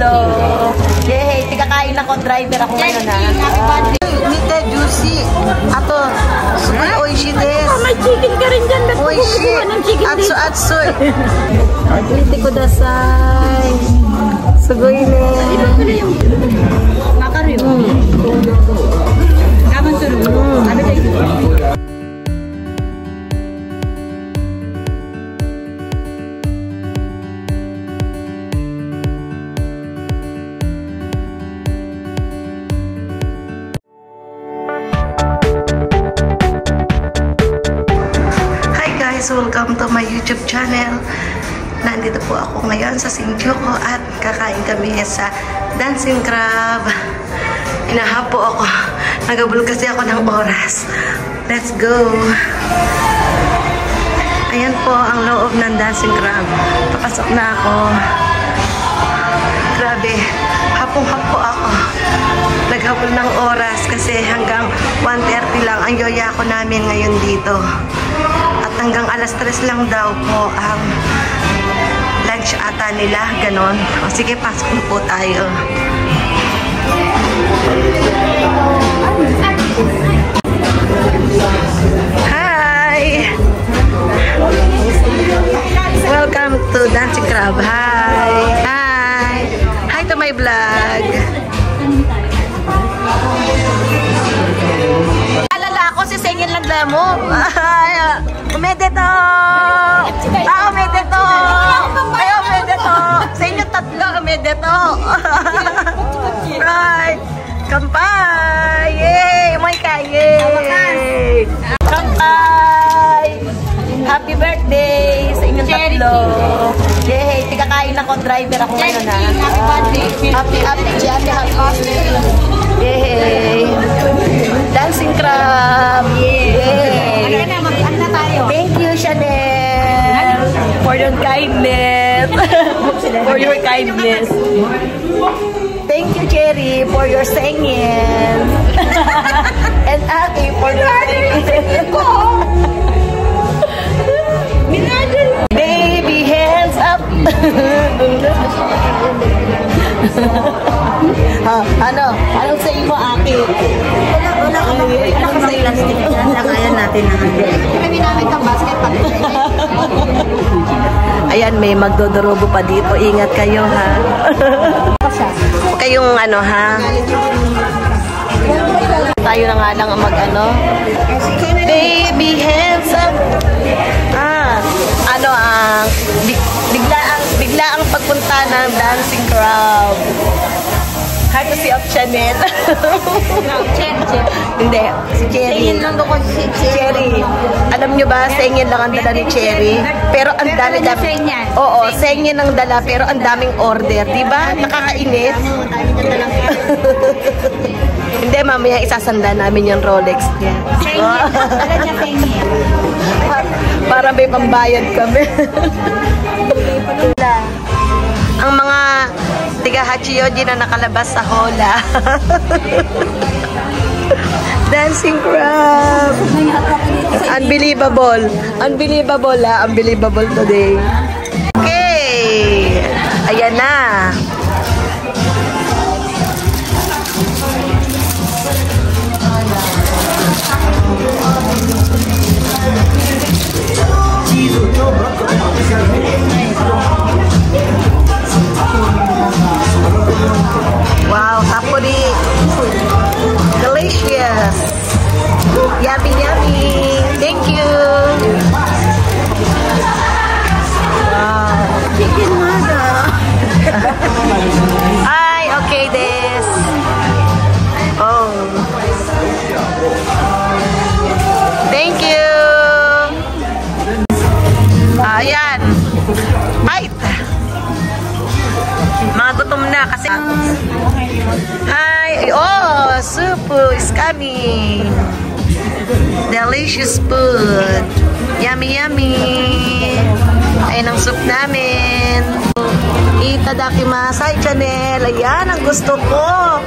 tatlo. Yay! Tikakain ako, driver ako ngayon ha. Nite, juicy. Ato, sugoi oishi desu. May chicken ka rin dyan. Oishi. Atsu. Nite kudasai. Sugoi ne. Makaru yo. Gaman suru. Abetai. Welcome to my YouTube channel. Nandito po ako ngayon sa Shinjuku at kakain kami sa Dancing Crab. Inahapo ako. Nagabul kasi ako ng oras. Let's go! Ayan po ang loob ng Dancing Crab. Papasok na ako. Grabe. Hapong-hapo ako. Naghabol ng oras kasi hanggang 1:30 lang ang yoya ko namin ngayon dito. Hanggang alas 3 lang daw po ang lunch ata nila, ganon. O sige, pasok na po tayo. Hi! Welcome to Dancing Crab. Hi! Hi! Hi to my vlog. Alala ako si Sengin lang mo. Umedeto! Umedeto! Ay, umedeto! Sa inyo tatlo, umedeto! Right! Kampai! Yay! May yay! Kampai! Happy birthday sa inyong tatlo! Yay! Tikakain ako, driver ako ngayon ha. Happy birthday! Yay! Dancing Crab! Yay! Thank you, Chanel, for your kindness. For your kindness. Thank you, Cherry, for your singing. And Aki, for your singing. Baby, hands up. Anong say mo, Aki? Wala ka sa elastic yan. Lakayan natin ang kami namin kang basket pa. Ayan, may magdodorobo pa dito. Ingat kayo, ha? Huwag kayong ha? Tayo na nga lang ang Baby, hands up. Bigla ang pagpunta ng Dancing Crab. Courtesy of Chanel. Hindi, si Cherry. Si Cherry. Alam nyo ba, sengin lang ang dala ni Cherry. Pero ang dami. Oo, sengin ang dala, pero ang daming order. Diba? Nakakainis. Hindi, mamaya isasanda namin yung Rolex niya. Para may pambayad kami. Ang mga tiga Hachiyoji na nakalabas sa Hola. Dancing Crab. Unbelievable. Unbelievable Unbelievable today. Okay. Ayan na. Wow, tapuri. Delicious. Yummy, yummy. Thank you. Wow. Chicken mada. Ay, okay des. Oh. Thank you. Ayan. Ay. Mga gutom na kasi. Hi. Oh, soup is coming. Delicious food. Yummy, yummy. Ayan ang soup namin. Itadakimasu, Chanel. Ayan ang gusto ko.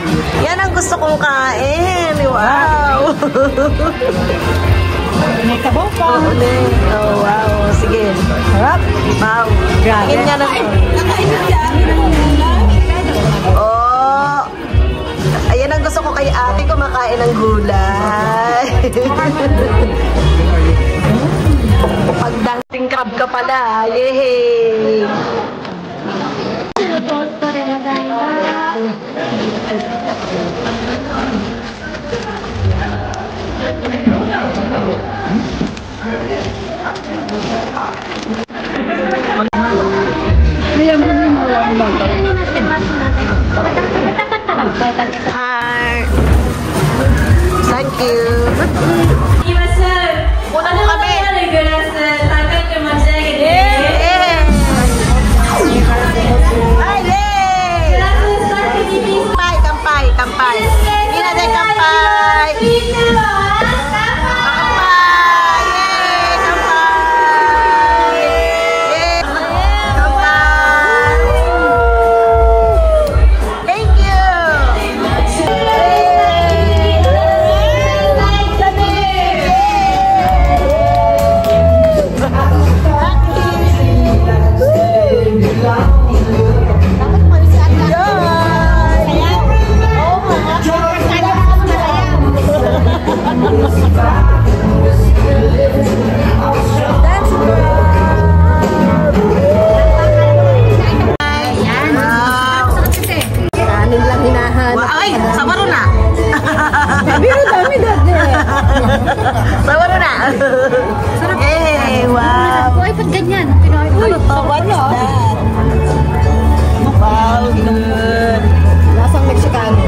Yan ang gusto kong kain. Wow. May kabaw pa. Oh, wow. Sige. Harap. Wow. Grabe. Nakain nga na. kay ate kumakain ng gulay. Pag-dancing crab ka pala. Yehey! Hi! Thank you! Una mo kami! Kampai. Ina de kampai. Sabar na. Sarap. Eh, wow. Uy, pag ganyan. Uy, what is that? Wow, good. Lasang Mexicano.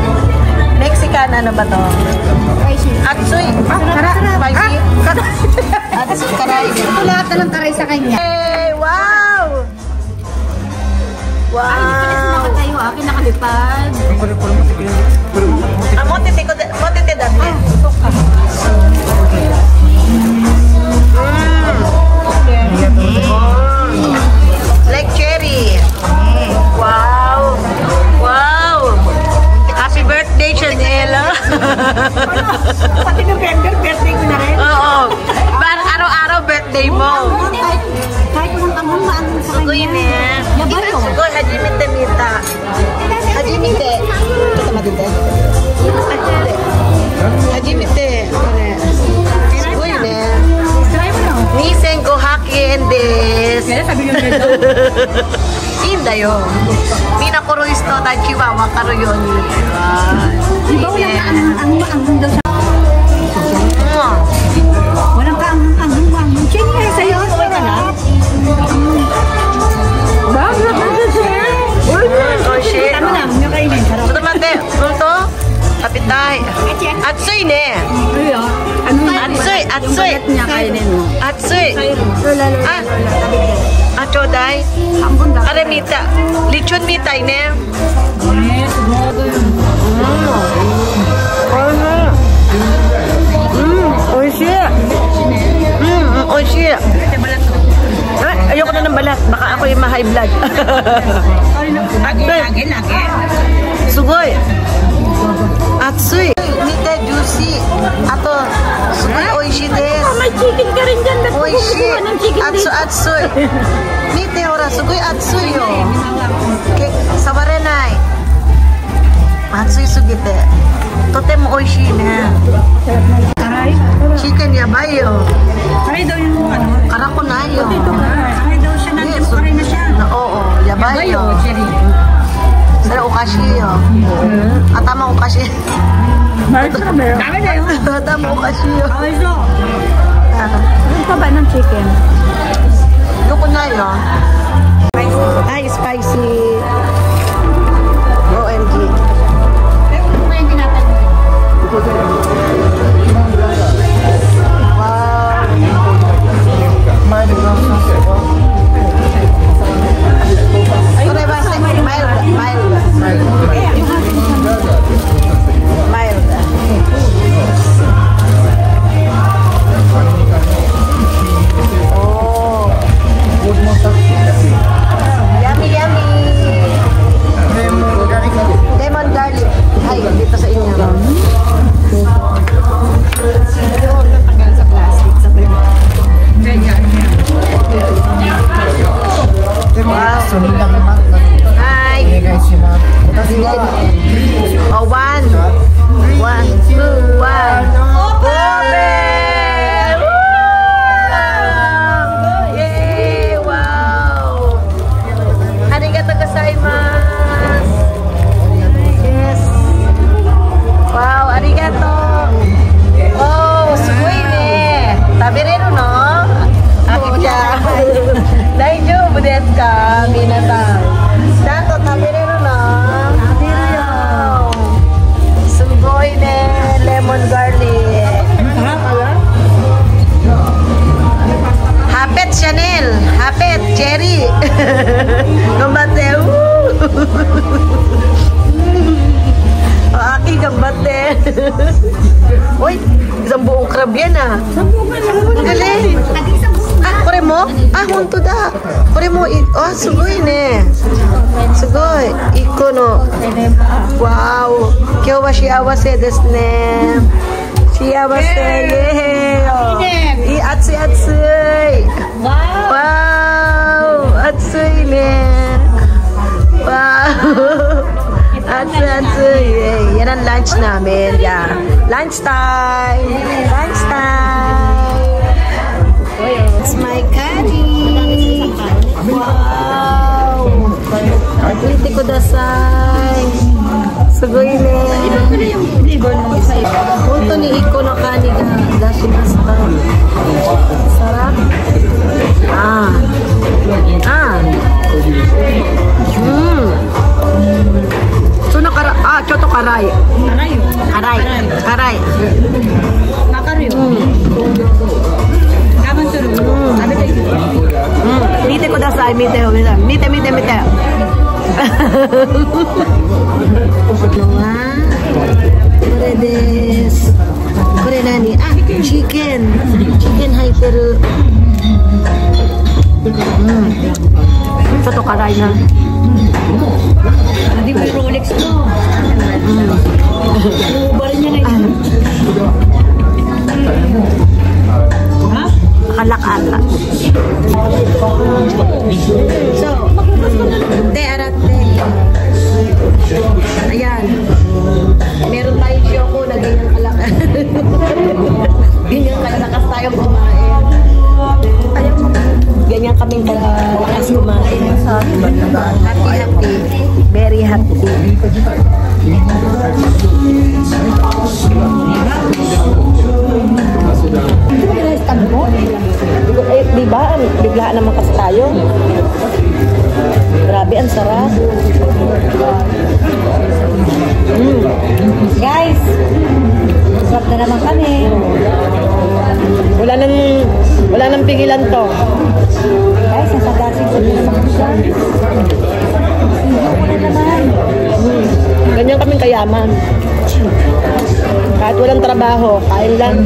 Mexican, ano ba to? Atsoy. Spicy. Atsoy, karay. Ito lahat na lang karay sa kanya. Eh, wow. Wow. Ay, tayo akin nakalipad. Motite dami. Like cherry. Wow. Wow. Happy birthday, Chanel. Pati November, birthday mo na rin. Oo. Parang araw-araw birthday mo. Kahit walang kamang maano sa kanya. Sugoy niya. Yabayo. Sugoy, hajimite mita. Hajimite. Kita matite. Hajimite. Sugoy niya. Nisen go haki and this. Inda yun. Mina kuro isto na chihuahua karo yun. Di ba walang daw sa... Walang kaanghang. Chingy, sa'yo. Okay ka na? Bakit? Oh shit. Tama na, yung kainin. Ito mate. Ito? Kapitay. Atsoy ne. Atsoy. Atsoy. Atsoy. Achoday. Are mita. Lichon mitay ne. Oishi. Oishi. Ayoko na ng balat. Baka ako yung ma-high blood. Sugoy. Atsui. Mite juicy. Ato. Sugoy oishi desu. May chicken ka rin dyan. Oishi. Atsui. Mite ora. Sugoy atsui yo. Sawarenai. Atsui sugite. Totemo oishi ne. Chicken yabai yo. Karay daw yung ano? Karako na yo. Karay daw siya nandiyan mo karay na siya. Oo. Yabai yo. Pero ukashi yo. Atama ukashi. Dami na yun. Atama ukashi yo. Ano pa ba ng chicken? Yoko na yo. Ay, spicy. OMG. Ano ba yung tinatawag? Lemon garlic. Ay, dito sa inyo. Wow. Hi. Oh, one. 1, 2, 1. Open! Yay! Wow! Arigatou gozaimasu. Yes. Wow, arigato. Oh, sugoi ne. Tabereru no? Akita. Daijoubu desu ka, minasan? Chanto tabereru no? Sugoi ne, lemon garlic. Hapet Chanel, hapet cherry. Gambate. Aki gambate. Uy, isang buong crab yan ah. Ang galing. Ah, kore mo? Ah, honto da. Kore mo, oh, sugoi ne. Sugoi. Iko no. Wow. Kyou wa shiawase desu ne. Shiawase. Yay. Atsui atsui. Wow. Atsui ne. Wow. Atsui. Yan ang lunch namin. Yeah. Lunch time. Lunch time. It's my curry. Wow. Iti kudasai. Sugoi ne. Honto ni iko no kani ga dashimashita. Sarap. Ah. Ah. Suno kara, ah, choto karay. Karay. Karay. Karay. Mite kudasai, mite. Kore desu. Kore nani? Ah, chicken. Chicken haiteru. Choto karay na. Hindi ko Rolex to. Ubar niya na yun. Kalak-alak. So, te arate. Ayan. Meron tayong shoko na ganyan kalak. Ganyan kalakas tayong kumain. Ganyan kaming kalakas kumain. Happy. Very happy. Diba? Biglaan naman kasi tayo. Grabe, ang sarap. Guys, sarap na naman kami. Wala nang pigilan to. Guys, nasa dating ko din naman siya. Hindi ko na naman. Ganyan kaming kayaman. Kahit walang trabaho, kain lang.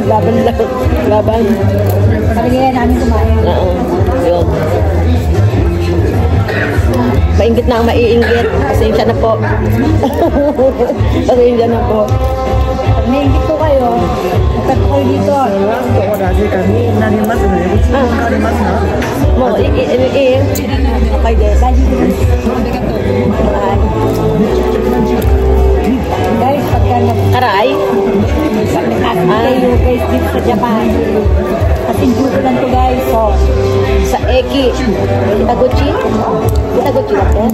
Laban lang. Laban. Sabi namin kumain. Oo. Yun. Maingit na ang maiinggit. Pasensya na po. Pasensya na po. Pag naingit ko kayo, magkat kayo dito. Mo, okay des. Guys, pagka Karay? kayo guys dito sa Japan. Kasi dito lang to guys. So, Sa Eki. Itaguchi? Itaguchi natin?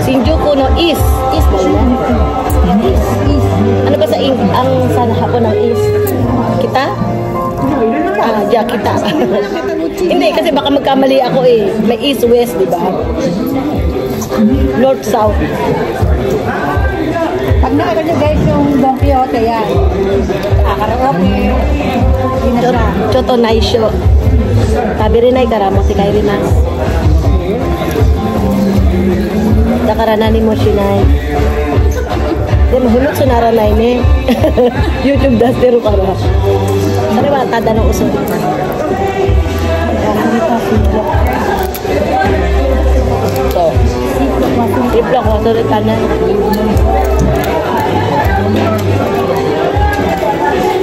Shinjuku no is. Is ba yun? Is. Ano ba ang sa hapon ng is? Kita? Ah, yeah, kita. Hindi, kasi baka magkamali ako eh. May east, west, di ba? North, south. pag nakita nyo guys yung Don Quixote, yan. Karaoke. Yun na siya. Choto naisho. Tabirinay karamo si Kairinas. Dakarana ni mo shinay. Di mahulog sa naranay ni. YouTube dastero ka ba? Ano ba tada ng uso? So, triplok ko sa kanan.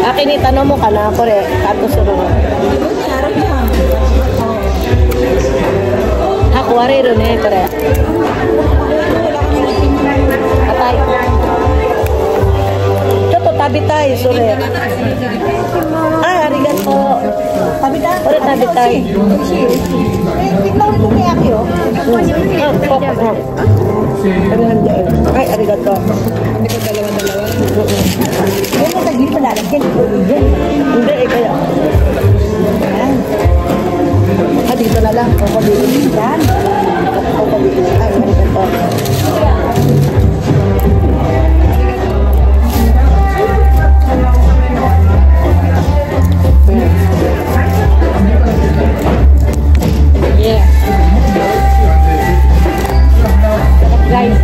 Akin itanong mo ka na, kore, kato surunod. Ako, warero na eh, kore. Atay. tabitay, sure. Ay, arigato. Tabitay. Ore tabitay. Tignan mo kaya kayo. Ay, arigato. Yan mo tagli pa lalagyan. Hindi, kaya. Dito na lang. Kokobili. Yan. Kokobili. Ay, arigato. Yeah. Guys.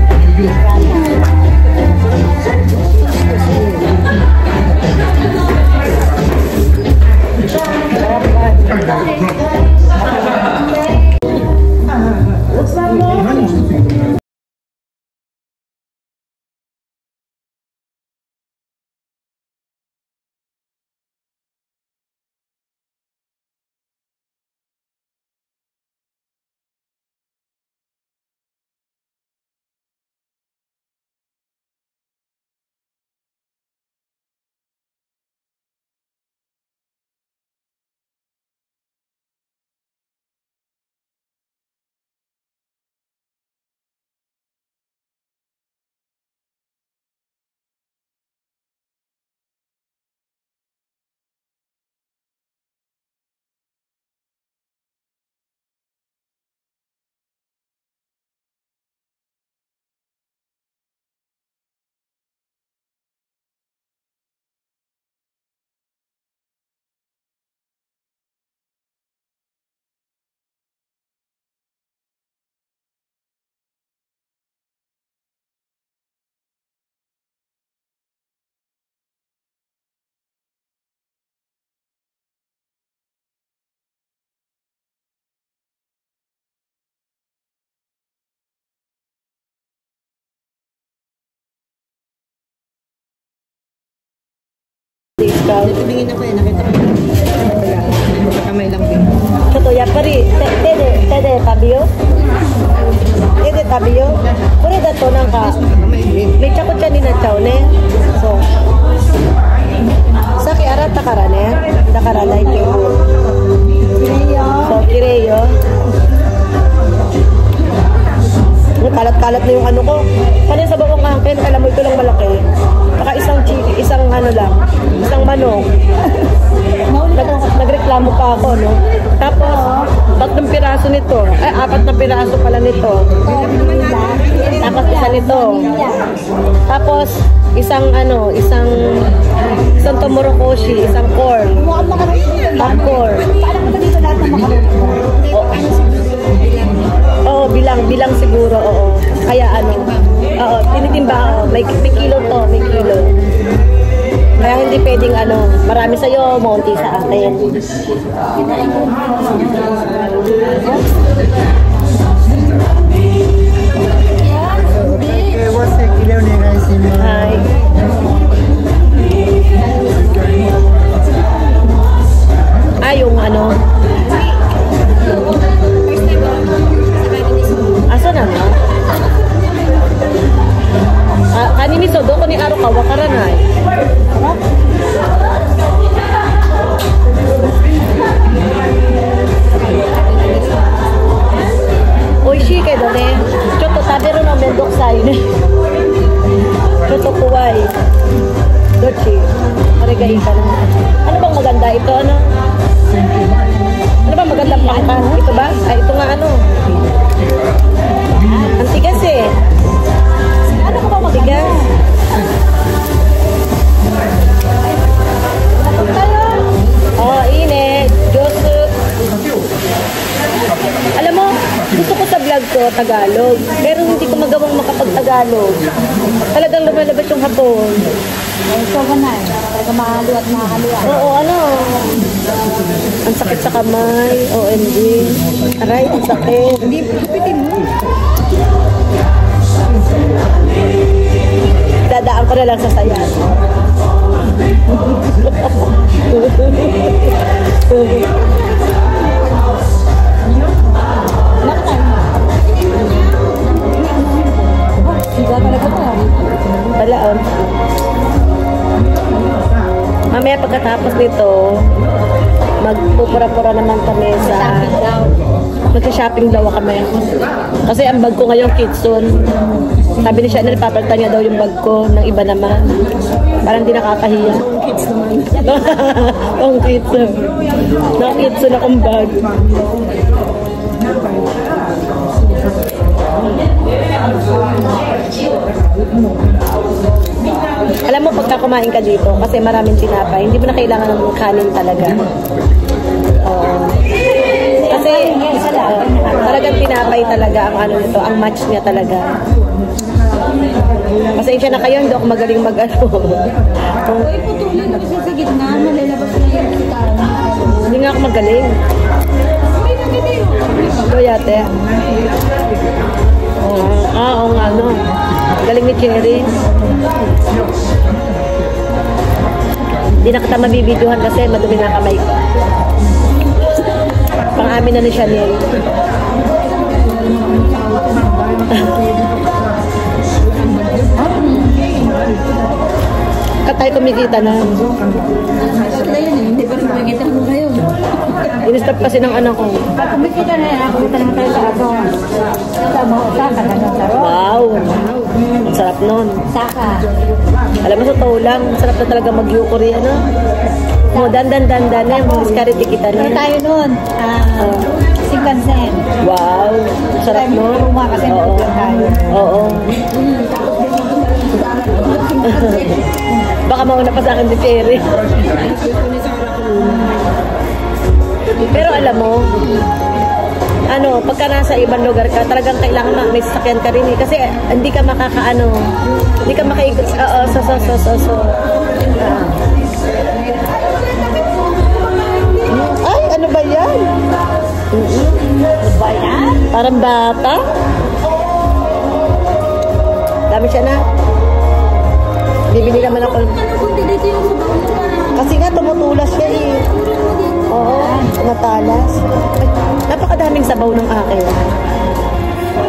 Tingin ako eh, nakita ko. Kamay lang din. Ito, yapari, tede tabiyo? Tede tabiyo? Kure dato nang ka. May chakot siya ni na chow ne. So, saki arat takara ne. Takara like you. So, kireyo. Kalat-kalat na yung ano ko. Kanina sa bagong angkin, alam mo ito lang malaki. Baka isang ano lang, isang manok. Nagreklamo pa ako, no? Tapos, 3 piraso nito. Ay, 4 na piraso pala nito. Tapos isa nito. Tapos, isang tomorokoshi, isang corn. Popcorn. Paano ko dito lahat ng makaroni? Oo, bilang siguro, oo. Kaya oo, tinitimba, may kilo to, may kilo. Kaya hindi pwedeng marami sa'yo, maunti sa akin. Hi. Yung asa na nga? Kanini so do ko ni aro ka wakaranay. Oishi kay do ne. Choto tabero no mendok sai ne. Choto kuwai. Dochi. Arigai ka na. Ano bang maganda ito Ano ba maganda pangkan? Ito ba? Ay, ito nga Ang tigas eh. Ano ko ba maganda? Tigas. Ine. Josu. Alam mo, gusto ko sa vlog ko, Tagalog. Pero hindi ko magawang makapag-Tagalog. Talagang lumalabas yung hapon. So, ganay. Talaga mahalo at mahalian. Oo, ang sakit sa kamay. OMG. Aray, ang sakit. Hindi, pitin mo. Dadaan ko na lang sa sayan. Hindi talaga to. Balaon. Tapos nito, magpupura-pura naman kami sa... Mag-shopping daw kami. Kasi ang bag ko ngayon, Kitson. Sabi ni Chanel, papalitan niya daw yung bag ko ng iba naman. Parang di nakakahiya. Ang Kitson. Ang Kitson akong bag. Alam mo, pagka kumain ka dito, kasi maraming tinapay, hindi mo na kailangan ng kanin talaga. Kasi talagang tinapay talaga ang ano nito, ang match niya talaga. Pasensya na kayo, hindi ako magaling mag-ano. Uy, putulan na kasi sa gitna, malalabas na yung kita. Hindi nga ako magaling. Ito yate. Oo nga, no. Galing ni Cherry. Hindi na kita mabibidyohan kasi madumi na kamay ko. Pang-amin na ni Chanel. Katay kumikita na. Hindi pa rin kumikita mo kayo. In-stop kasi ng anak ko. Pag kumikita na yan, kumikita naman tayo sa ato. Saka na ng taro. Wow! Ang sarap nun. Saka. Alam mo, sa tao lang, sarap na talaga mag-yukuri, ano? Mo, dandan na yung diskarity kita na. Pero tayo nun, Shinkansen. Wow! Sarap nun. Ruma kasi nag-vlog tayo. Oo. Baka mauna pa sa akin si Cherry. Pero alam mo, ano, pagka nasa ibang lugar ka, talagang kailangan may sasakyan ka rin eh. Kasi hindi ka makakaano, hindi ka makaikot. Oo, Ay, ano ba yan? Ano ba yan? Parang bata. Dami siya na. Bibili naman ako. Kasi nga, tumutulas siya eh. Oo, matalas. Ay, napakadaming sabaw ng akin.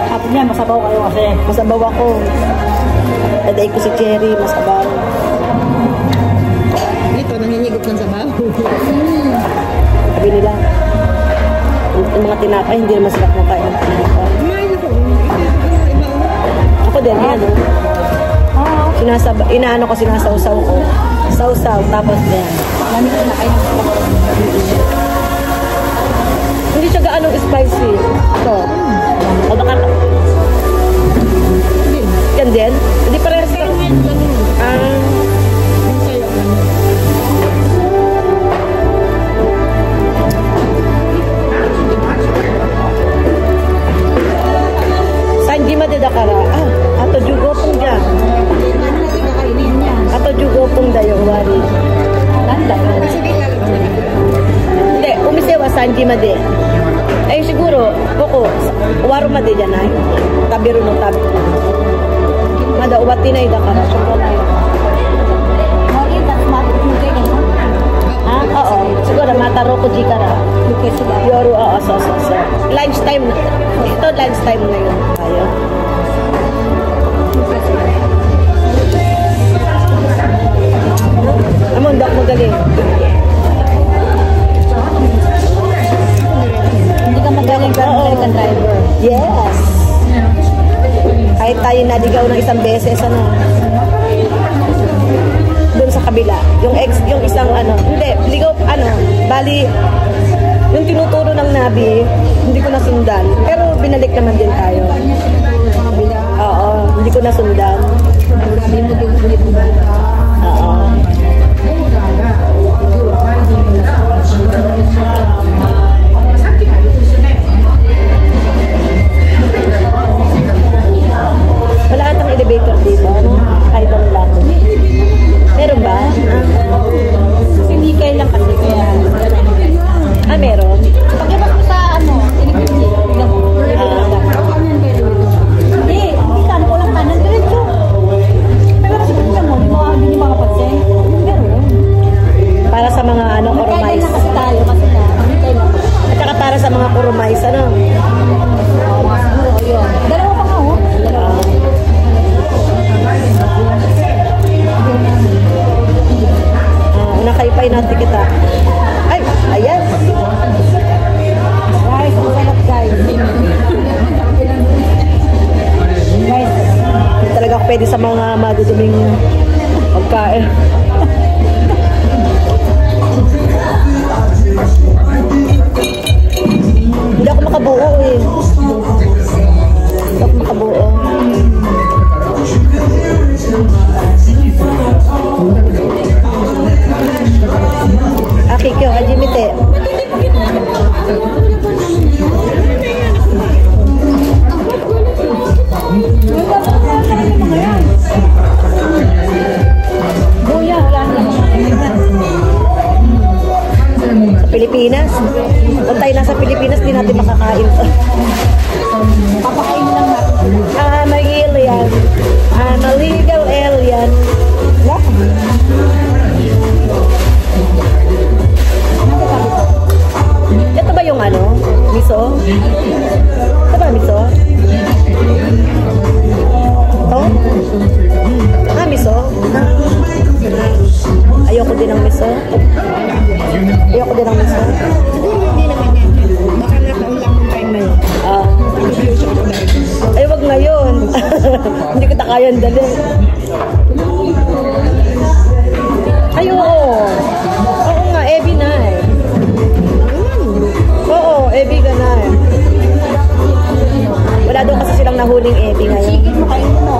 Sabi niya, masabaw kayo kasi. Masabaw ako. Daday ko si Cherry, masabaw. Ito, nanginigop ng sabaw. Sabi nila, yung mga tinapay, hindi naman sila kumakain ng tinapay. Ako din, yan o. Inaano ko, sinasaw-saw ko. Saw-saw, tapos yan. Lamit na kayo ng sabaw. Hindi siya gaanong spicy. Ito. O baka... Yan din? Hindi parehas ka. Sanji madedakara. Ato jugo pong dyan. Ato jugo pong dayo wari. Nanda. Hindi, umisewa sanji made. Eh siguro, boko, waro made dyan ay. Tabiru no tabi. Mada uwati na idakara. Oo. Siguro, mataro ko jikara. Yoru, oo, so. Lunch time na. Ito, lunch time na yun. Tayo. Amon, dak magaling. Hindi ka magaling pero American driver. Yes. Kahit tayo naligaw ng isang beses, ano, doon sa kabila. Yung isang, ano, hindi, ligaw, ano, bali, yung tinuturo ng Nabi, hindi ko nasundan. Pero binalik naman din tayo. Oo, hindi ko nasundan. Oo. Wala atang elevator dito, ano? Kahit ano lang. Meron ba? Hindi kayo lang kasi kaya. Meron? Pagkabas mo sa ano, tinipin niya. Hindi, kanan ko lang kanan. Diretso. Pero kasi kung mo, di mo pwede sa mga maduduming pagkain. Hindi ako makabuo eh. Hindi ako makabuo. Akikyo, ajimite. Buya, wala na. Sa Pilipinas. Kung tayo nasa Pilipinas, di natin makakain. Papakain lang natin. I'm a alien. I'm a legal alien. Ito ba yung ano? Miso? Ito ba miso? Ito? Ah, miso? Ayoko din ng miso. Ayoko din ng miso. Hindi naman yan. Baka nakaulang ng time na yun. Ay, wag ngayon. Hindi kita kayang dalhin. Ay, oo. Oo nga, Ebi na eh. Oo, Ebi ka na eh. Wala doon kasi silang nahuling Ebi ngayon. Sige mo kayo mo.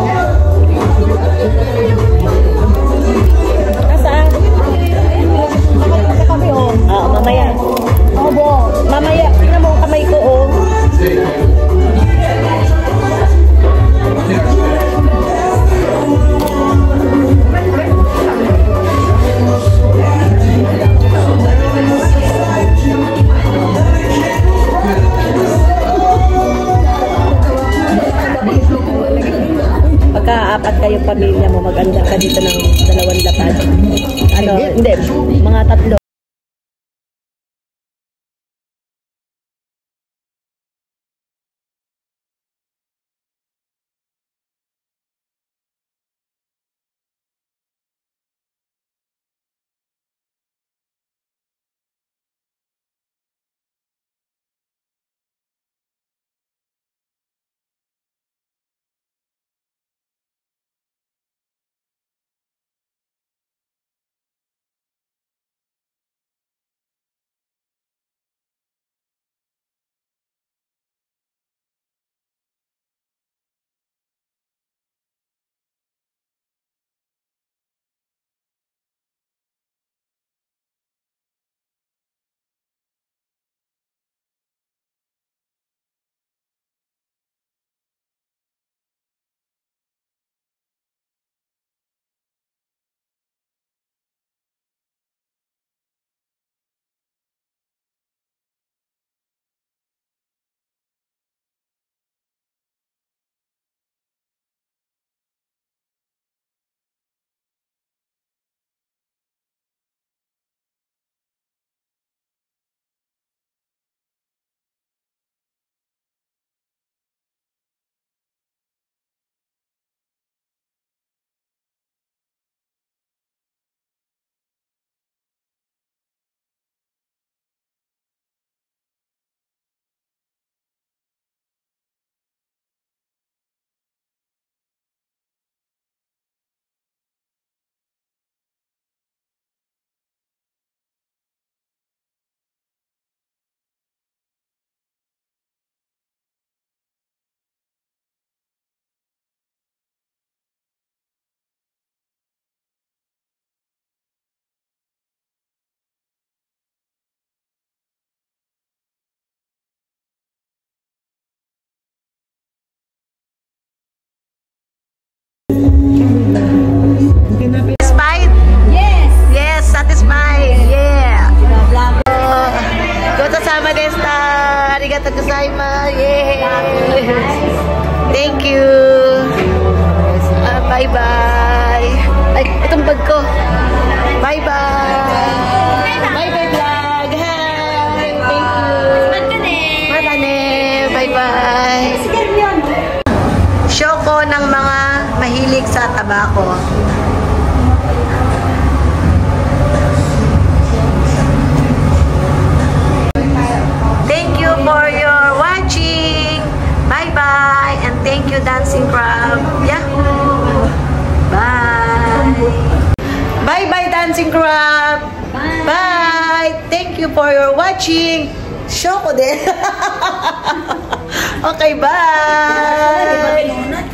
Nasaan? Sa kami, oh. Oo, mamaya. Obo. Mamaya, tingnan mo ang kamay ko, oh. Pagka-apat kayo pamilya mo, mag-anda ka dito ng 2 lapad. Ano, hindi, mga 3. Satisfied? Yes! Yes, satisfied. Yeah. Goto-sama desta. Arigatou gozaimasu. Yeah. Thank you. Bye-bye. Ay, itong bag ko. Bye-bye. Bye-bye vlog. Hi. Thank you. Matane. Bye-bye. Show ko ng mga mahilig sa tabako. Thank you for your watching. Bye-bye. And thank you, Dancing Crab. Yahoo! Bye-bye, Dancing Crab! Bye! Thank you for your watching! Show ko din! Okay, bye!